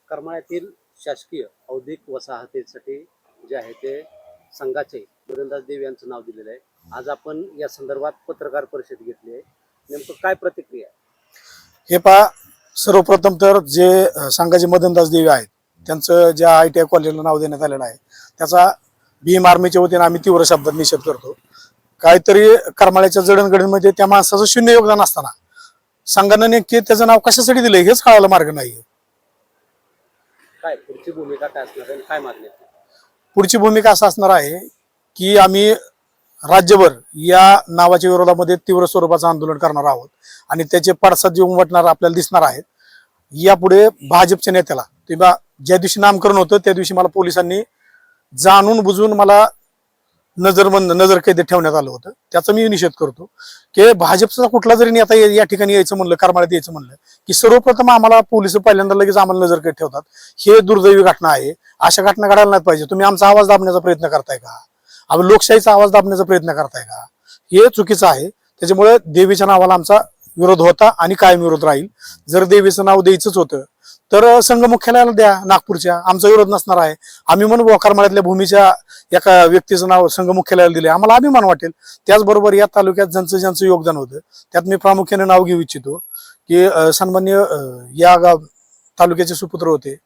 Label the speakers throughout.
Speaker 1: करमाळ्यातील शासकीय औद्योगिक वसाहतीसाठी जे आहे ते संघाचे गोविंदास देव यांचं नाव दिलेलं आहे. आज आपण या संदर्भात पत्रकार परिषद घेतली आहे. नेमकं काय प्रतिक्रिया आहे?
Speaker 2: हे पहा, सर्वप्रथम तर जे संघाचे मदनदास देवी आहेत त्यांचं ज्या ITI कॉलेजला नाव देण्यात आलेलं आहे त्याचा भीम आर्मीच्या वतीने आम्ही तीव्र शब्दात निषेध करतो. काहीतरी करमाळ्याच्या जडणघडणीमध्ये त्या माणसाचं शून्य योगदान असताना संघाने नेमके त्याचं नाव कशासाठी दिलं हेच कळायला मार्ग नाही.
Speaker 1: काय पुढची भूमिका काय असणार आहे, काय मागणी आहे?
Speaker 2: पुढची भूमिका असं असणार आहे की आम्ही राज्यभर या नावाच्या विरोधामध्ये तीव्र स्वरूपाचं आंदोलन करणार आहोत आणि त्याचे पडसाद जे उमटणार आपल्याला दिसणार आहेत. यापुढे भाजपच्या नेत्याला किंवा ज्या दिवशी नामकरण होतं त्या दिवशी मला पोलिसांनी जाणून बुजून मला नजर कैदेत ठेवण्यात आलं होतं. त्याचा मी निषेध करतो की भाजपचा कुठला जरी नेता या ठिकाणी यायचं म्हणलं, करमाळ्यात यायचं म्हणलं की सर्वप्रथम आम्हाला पोलिस पहिल्यांदा लगेच आम्हाला नजर कैद ठेवतात. हे दुर्दैवी घटना आहे. अशा घटना घडायला नाही पाहिजे. तुम्ही आमचा आवाज दाबण्याचा प्रयत्न करताय का? आम्ही लोकशाहीचा आवाज दाबण्याचा प्रयत्न करताय का? हे चुकीचं आहे. त्याच्यामुळे देवीच्या नावाला आमचा विरोध होता आणि कायम विरोध राहील. जर देवीचं नाव द्यायचंच होतं तर संघ मुख्यालयाला द्या नागपूरच्या, आमचा विरोध नसणार आहे. आम्ही म्हणू करमाळ्यातल्या भूमीच्या एका व्यक्तीचं नाव संघ मुख्यालयाला दिले, आम्हाला अभिमान वाटेल. त्याचबरोबर या तालुक्यात ज्यांचं योगदान होतं त्यात मी प्रामुख्याने नाव घेऊ इच्छितो की सन्मान्य या तालुक्याचे सुपुत्र होते,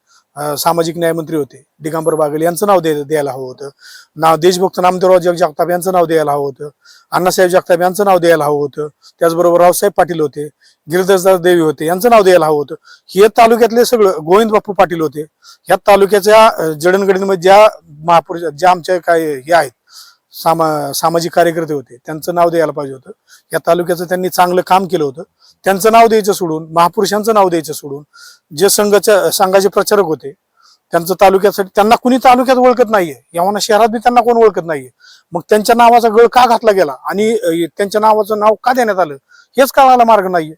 Speaker 2: सामाजिक न्यायमंत्री होते दिगंबर बागल यांचं नाव द्यायला हवं होतं. देशभक्त नामदेवराव जगताप यांचं नाव द्यायला हवं होतं. अण्णासाहेब जगताप यांचं नाव द्यायला हवं होतं. त्याचबरोबर रावसाहेब पाटील होते, गिरिधरदास देवी होते, यांचं नाव द्यायला हवं होतं. हे तालुक्यातले सगळं गोविंद बापू पाटील होते. ह्या तालुक्याच्या जडणघडणीमध्ये ज्या महापुरुष ज्या आमच्या काय हे आहेत सामाजिक कार्यकर्ते होते त्यांचं नाव द्यायला पाहिजे होतं. या तालुक्याचं त्यांनी चांगलं काम केलं होतं. त्यांचं नाव द्यायचं सोडून, महापुरुषांचं नाव द्यायचं सोडून, जे संघाचे प्रचारक होते त्यांचं तालुक्यासाठी त्यांना कुणी तालुक्यात ओळखत नाहीये, यावना शहरात बी त्यांना कोण ओळखत नाहीये. मग त्यांच्या नावाचा गळ का घातला गेला आणि त्यांच्या नावाचं नाव का देण्यात आलं हेच कळायला मार्ग नाहीये.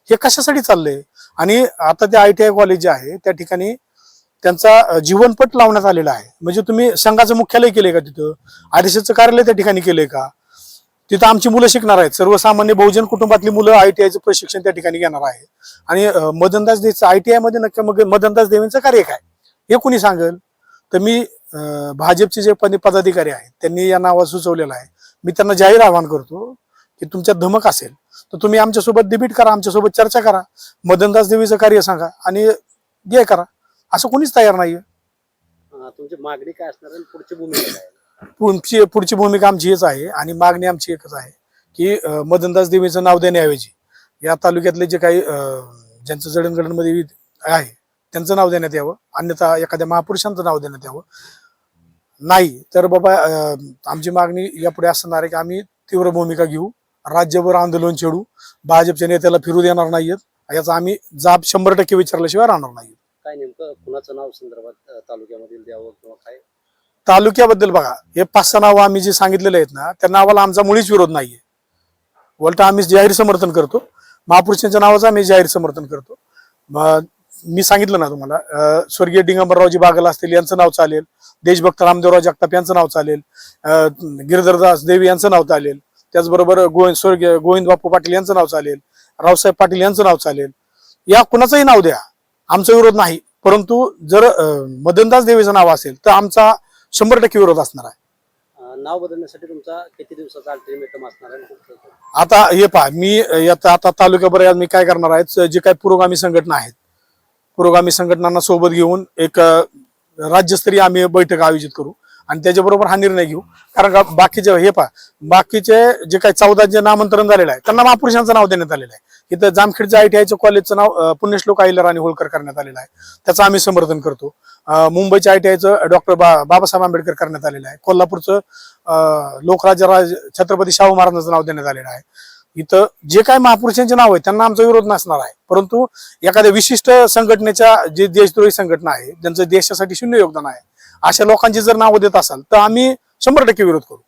Speaker 2: हे कशासाठी चाललंय? आणि आता ते ITI कॉलेज जे आहे त्या ठिकाणी त्यांचा जीवनपट लावण्यात आलेला आहे. म्हणजे तुम्ही संघाचं मुख्यालय केलंय का तिथं? RSSचं कार्यालय त्या ठिकाणी केलंय का? तिथं आमची मुलं शिकणार आहेत. सर्वसामान्य बहुजन कुटुंबातली मुलं ITIचं प्रशिक्षण त्या ठिकाणी घेणार आहे. आणि मदनदास देवीचं ITI मध्ये नक्की मग मदनदास देवींचं कार्य काय हे कुणी सांगेल? तर मी भाजपचे जे पदाधिकारी आहेत त्यांनी या नावात सुचवलेलं आहे. मी त्यांना जाहीर आवाहन करतो की तुमच्यात धमक असेल तर तुम्ही आमच्यासोबत डिबेट करा, आमच्यासोबत चर्चा करा, मदनदास देवीचं कार्य सांगा आणि जे करा. असं कोणीच तयार नाहीये.
Speaker 1: तुमची मागणी काय असणार आहे, पुढची भूमिका काय?
Speaker 2: पुढची भूमिका आमची हेच आहे आणि मागणी आमची एकच आहे की मदनदास देवीचं नाव देण्याऐवजी या तालुक्यातले जे काही ज्यांचं जडणघडणमध्ये आहे त्यांचं नाव देण्यात यावं, अन्यथा एखाद्या महापुरुषांचं नाव देण्यात यावं. नाही तर बाबा आमची मागणी यापुढे असणार आहे की आम्ही तीव्र भूमिका घेऊ, राज्यभर आंदोलन छेडू, भाजपच्या नेत्याला फिरू देणार नाहीयेत. याचा आम्ही जाब 100% विचारल्याशिवाय राहणार नाही.
Speaker 1: काय नेमकं कुणाचं नाव संदर्भात तालुक्यामधील द्यावं किंवा काय?
Speaker 2: तालुक्याबद्दल बघा, हे 5-6 नावं आम्ही जे सांगितलेले आहेत ना त्या नावाला आमचा मुळीच विरोध नाहीये. उलट आम्ही जाहीर समर्थन करतो. महापुरुषांच्या नावाचं आम्ही जाहीर समर्थन करतो. मी सांगितलं ना तुम्हाला, स्वर्गीय दिगंबररावजी बागल असतील यांचं नाव चालेल, देशभक्त रामदेवराव जगताप यांचं नाव चालेल, गिरिधरदास देवी यांचं नाव चालेल, त्याचबरोबर स्वर्गीय गोविंद बापू पाटील यांचं नाव चालेल, रावसाहेब पाटील यांचं नाव चालेल. या कुणाचंही नाव द्या, आमचा विरोध नाही. परंतु जर मदनदास देवीचं नाव असेल तर आमचा 100% विरोध असणार आहे.
Speaker 1: नाव बदलण्यासाठी तुमचा किती दिवसाचा अल्टिमेटम असणार आहे?
Speaker 2: आता हे पहा, मी आता तालुक्याभर मी काय करणार आहे, जे काही पुरोगामी संघटना आहेत पुरोगामी संघटनांना सोबत घेऊन एक राज्यस्तरीय आम्ही बैठक आयोजित करू आणि त्याच्याबरोबर हा निर्णय घेऊ. कारण का बाकीचे हे पहा, बाकीचे जे काही 14 जे नामांतरण झालेलं आहे त्यांना महापुरुषांचं नाव देण्यात आलेलं आहे. इथं जामखेडचं ITIचं कॉलेजचं नाव पुण्यश्लोक अहिल्याराणी आणि होळकर करण्यात आलेलं आहे, त्याचं आम्ही समर्थन करतो. मुंबईच्या ITIचं डॉक्टर बाबासाहेब आंबेडकर करण्यात आलेलं आहे. कोल्हापूरचं लोकराज्य छत्रपती शाहू महाराजांचं नाव देण्यात आलेलं आहे. इथं जे काही महापुरुषांचे नाव आहे त्यांना आमचा विरोध नसणार आहे. परंतु एखाद्या विशिष्ट संघटनेच्या जे देशद्रोही संघटना आहे ज्यांचं देशासाठी शून्य योगदान आहे अशा लोकांची जर नावं देत असाल तर आम्ही 100% विरोध करू.